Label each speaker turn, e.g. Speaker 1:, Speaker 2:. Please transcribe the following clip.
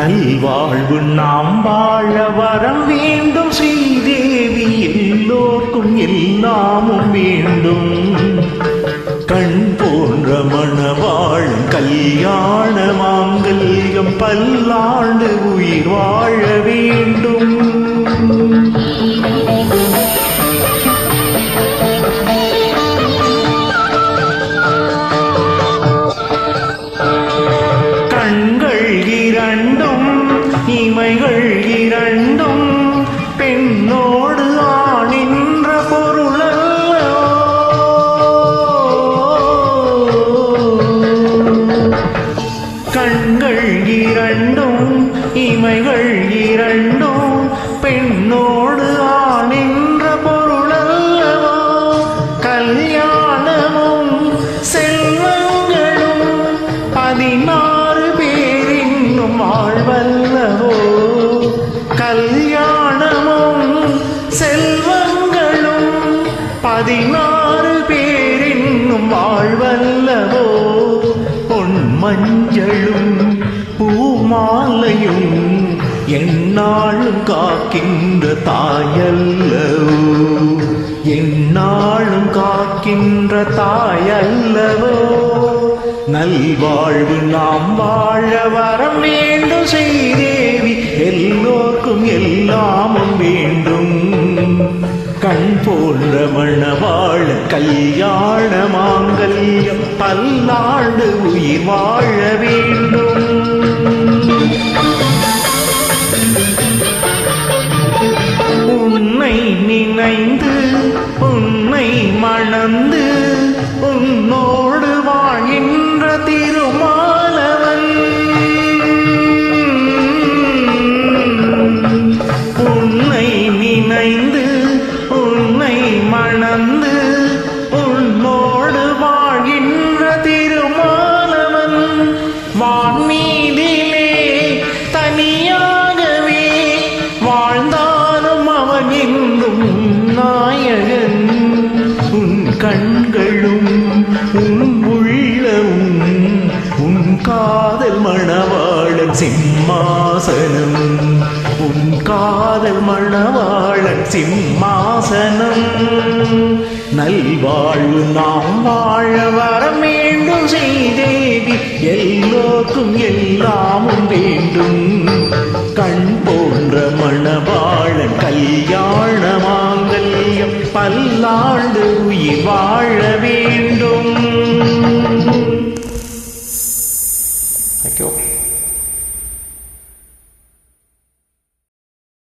Speaker 1: நல்வாழ்வு நாம் வாழ வரம் வேண்டும் ஸ்ரீதேவி, எல்லோர்க்கும் எல்லாமும் வேண்டும். கண் போன்ற மணவாழும் கல்யாண மாங்கல்யம் பல்லாண்டு உயிர் வாழ வேண்டும். கண்கள் இரண்டும் இமைகள் இரண்டும் பெண்ணோடு ஆணின்ற பொருளல்லோ. கண்கள் இரண்டும் இமைகள் இரண்டும் பெண்ணோடு ஆணின்ற பொருளல்லவோ. கல்யாணமும் செல்வங்களும் 16 பேரின்னும் வாழ்வல்லவோ. கல்யாணமும் செல்வங்களும் 16 பேரின்னும் வாழ்வல்லவோ. பொன் மஞ்சளும் பூமாலையும் எந்நாளும் காக்கின்ற தாயல்லவோ. எந்நாளும் காக்கின்ற தாயல்லவோ. நல்வாழ்வு நாம் வாழ வரம் வேண்டும் ஸ்ரீதேவி, எல்லோர்க்கும் எல்லாமும் வேண்டும். கண் போன்ற மணவாழ கல்யாண மாங்கல்யம் பல்லாண்டு உயிர் வாழ வேண்டும். உன்னை நினைந்து உன்னை மணந்து உன்னோடு வாழ்கின்ற திருமாலவன். உன்னை நினைந்து உன்னை மணந்து உன்னோடு வாழ்கின்ற திருமாலவன். வான்மீதிலே தனியாகவே வாழ்ந்தாலும் அவன் என்றும் நாயகன். உன் கண்களும் உன் உள்ளமும் உன் காதல் மணவாளன் சிம்மாசனம். உன் காதல் மணவாளன் சிம்மாசனம். நல்வாழ்வு நாம் வாழ வரம் வேண்டும் ஸ்ரீதேவி, எல்லோர்க்கும் எல்லாமும் வேண்டும். கண் போன்ற மணவாளன் கல்யாண மாங்கல்யம் பல்லாண்டு உயிர் வாழ வேண்டும்.
Speaker 2: Thank you.